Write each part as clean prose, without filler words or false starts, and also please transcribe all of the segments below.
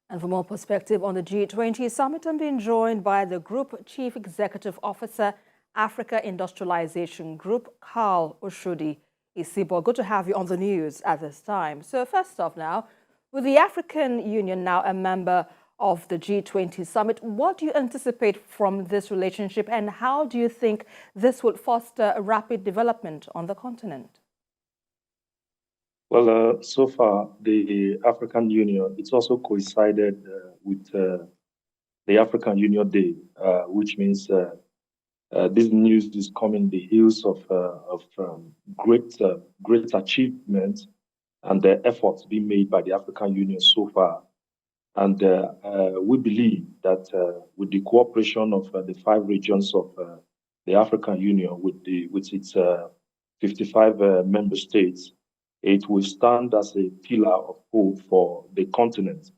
And for more perspective on the G20 summit, I'm being joined by the Group Chief Executive Officer, Africa Industrialization Group, Carl Oshodi-Isibor. Good to have you on the news at this time. So first off now, with the African Union now a member of the G20 summit, what do you anticipate from this relationship and how do you think this would foster a rapid development on the continent? Well, so far, the African Union, it's also coincided with the African Union Day, which means this news is coming in the heels of great achievements and the efforts being made by the African Union so far. And we believe that with the cooperation of the 5 regions of the African Union, with its 55 member states, it will stand as a pillar of hope for the continent,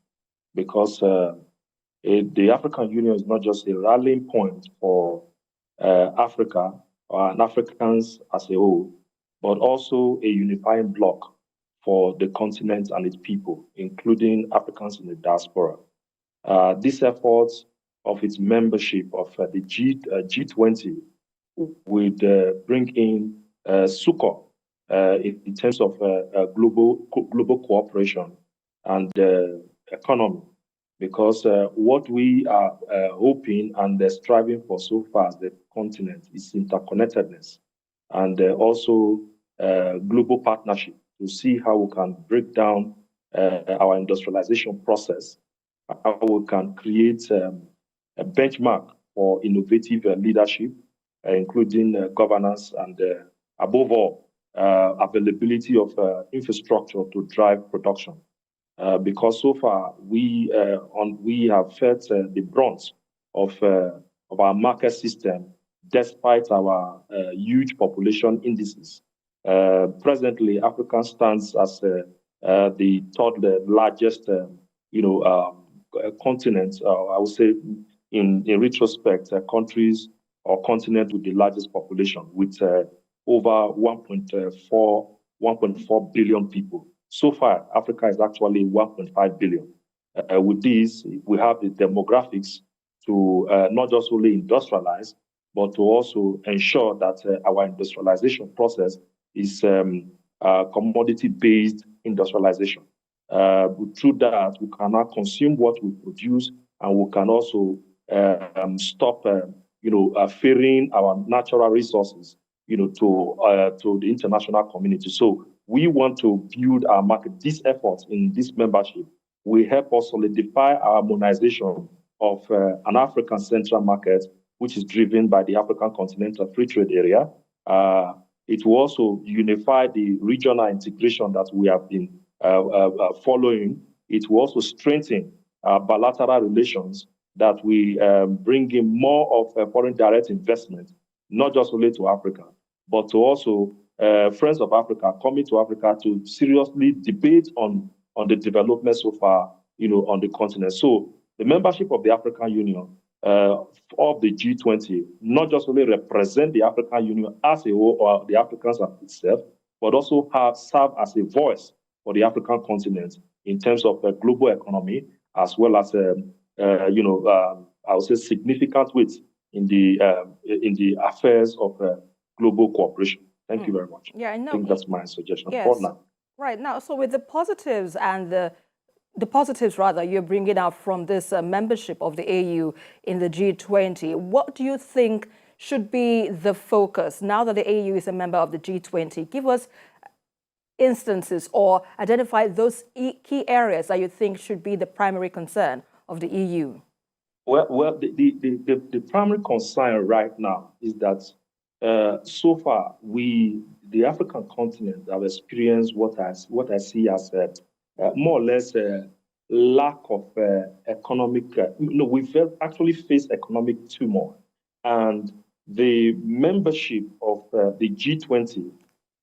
because the African Union is not just a rallying point for Africa and Africans as a whole, but also a unifying bloc for the continent and its people, including Africans in the diaspora. This effort of its membership of the G20 would bring in succor in terms of global cooperation and economy, because what we are hoping and striving for so far as the continent is interconnectedness and also global partnership to see how we can break down our industrialization process, how we can create a benchmark for innovative leadership, including governance and above all, availability of infrastructure to drive production. Because so far we have felt the brunt of our market system, despite our huge population indices. Presently, Africa stands as the 3rd largest, continent. I would say, in retrospect, countries or continent with the largest population, with over 1.4 billion people. So far, Africa is actually 1.5 billion. With this, we have the demographics to not just only industrialize, but to also ensure that our industrialization process is commodity-based industrialization. Through that, we can now consume what we produce, and we can also stop, fearing our natural resources, to the international community. So we want to build our market. This effort in this membership will help us solidify our harmonization of an African central market, which is driven by the African Continental Free Trade Area. It will also unify the regional integration that we have been following. It will also strengthen bilateral relations that we bring in more of foreign direct investment, not just only to Africa, but to also friends of Africa coming to Africa to seriously debate on the development so far, on the continent. So the membership of the African Union of the G20 not just only represent the African Union as a whole or the Africans itself, but also serve as a voice for the African continent in terms of global economy, as well as I would say significant weight in the affairs of global cooperation. Thank you very much. Yeah, I know. I think that's my suggestion yes. for now. Right now, so with the positives and the positives rather you're bringing out from this membership of the AU in the G20, what do you think should be the focus now that the AU is a member of the G20? Give us instances or identify those key areas that you think should be the primary concern of the EU. Well, the primary concern right now is that so far the African continent have experienced what I see as more or less a lack of economic. We've actually faced economic turmoil, and the membership of the G20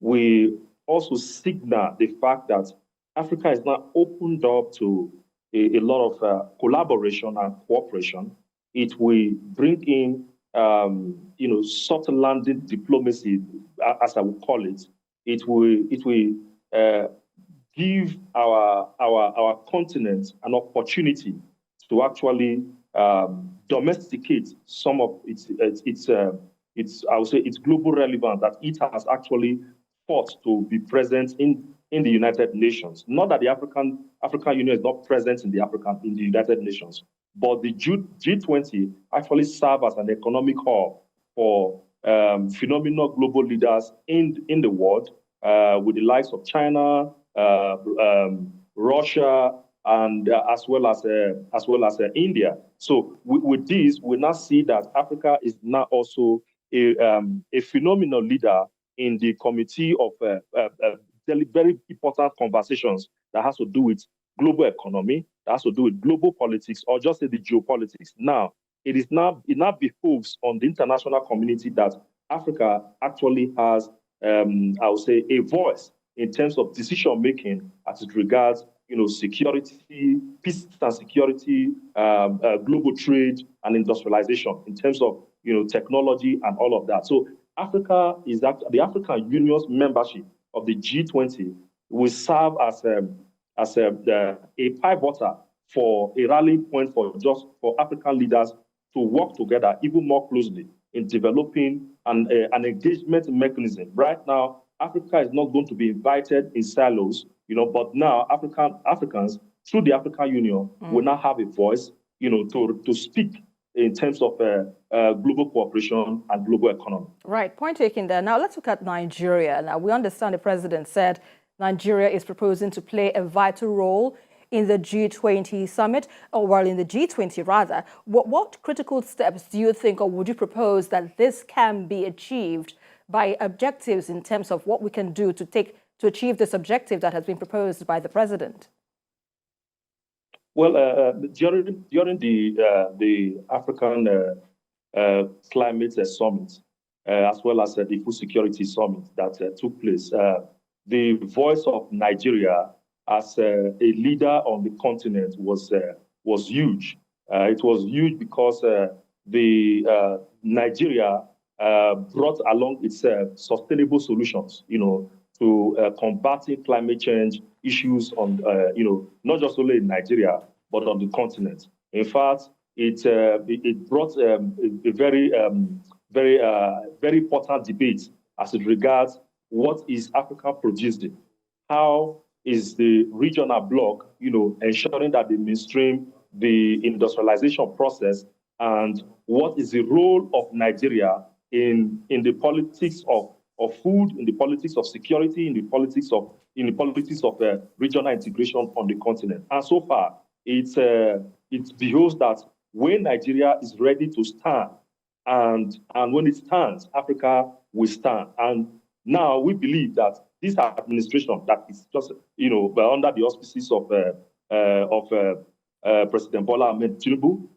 will also signal the fact that Africa is now opened up to a lot of collaboration and cooperation. It will bring in, soft landing diplomacy, as I would call it. It will give our continent an opportunity to actually domesticate some of its I would say its global relevance that it has actually fought to be present in the United Nations. Not that the African Union is not present in the United Nations, but the G20 actually serve as an economic hub for phenomenal global leaders in the world, with the likes of China, Russia, and as well as India. So with this, we now see that Africa is now also a phenomenal leader in the committee of very important conversations that has to do with global economy, that has to do with global politics, or just say the geopolitics. Now, it now behoves on the international community that Africa actually has, I would say, a voice in terms of decision making as it regards, security, peace and security, global trade and industrialization in terms of, technology and all of that. So Africa is that the African Union's membership of the G20 will serve as a pivotal for a rallying point for African leaders to work together even more closely in developing an engagement mechanism. Right now, Africa is not going to be invited in silos, but now Africans through the African Union will now have a voice, to speak in terms of global cooperation and global economy. Right, point taken there. Now let's look at Nigeria. Now we understand the president said Nigeria is proposing to play a vital role in the G20 summit, or well, in the G20 rather. What critical steps do you think, or would you propose that this can be achieved by objectives in terms of what we can do to achieve this objective that has been proposed by the president? Well, during the African climate summit, as well as the food security summit that took place, the voice of Nigeria as a leader on the continent was huge. It was huge because Nigeria brought along itself sustainable solutions, to combating climate change issues on, not just only in Nigeria, but on the continent. In fact, it brought a very important debate as it regards what is Africa producing, how is the regional bloc, ensuring that they mainstream the industrialization process, and what is the role of Nigeria in the politics of food, in the politics of security, in the politics of regional integration on the continent. And so far, it behoves that when Nigeria is ready to stand, and when it stands, Africa will stand. And now we believe that this administration that is just, under the auspices of President Bola Ahmed Tinubu,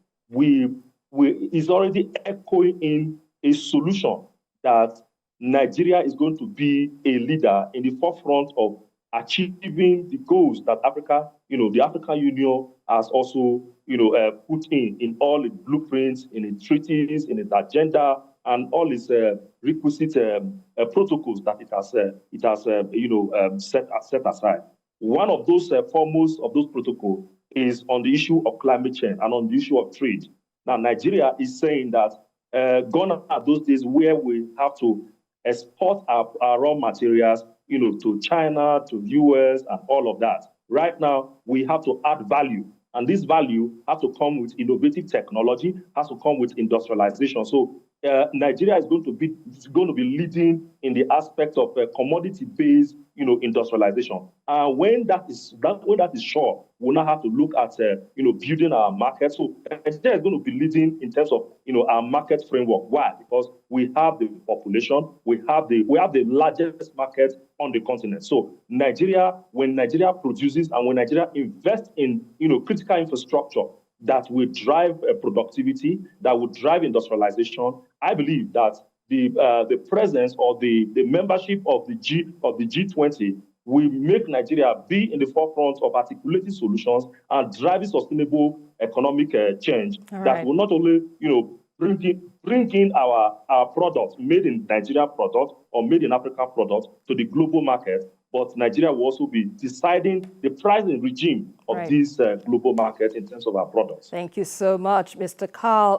is already echoing in a solution that Nigeria is going to be a leader in the forefront of achieving the goals that Africa, the African Union has also, put in all its blueprints, in its treaties, in its agenda, and all its requisite protocols that it has set aside. One of those foremost of those protocols is on the issue of climate change and on the issue of trade. Now, Nigeria is saying that gone are those days where we have to export our raw materials, to China, to US, and all of that. Right now, we have to add value, and this value has to come with innovative technology, has to come with industrialization. So Nigeria is going to be leading in the aspect of commodity-based, industrialization. And when that is sure, we'll now have to look at building our market. So Nigeria is going to be leading in terms of our market framework. Why? Because we have the population, we have the largest market on the continent. So when Nigeria produces and when Nigeria invests in critical infrastructure that will drive productivity, that will drive industrialization, I believe that the presence or the membership of the G20 will make Nigeria be in the forefront of articulating solutions and driving sustainable economic change that will not only bring in our products, made in Nigeria product or made in Africa product, to the global market, but Nigeria will also be deciding the pricing regime of Right. this global market in terms of our products. Thank you so much, Mr. Carl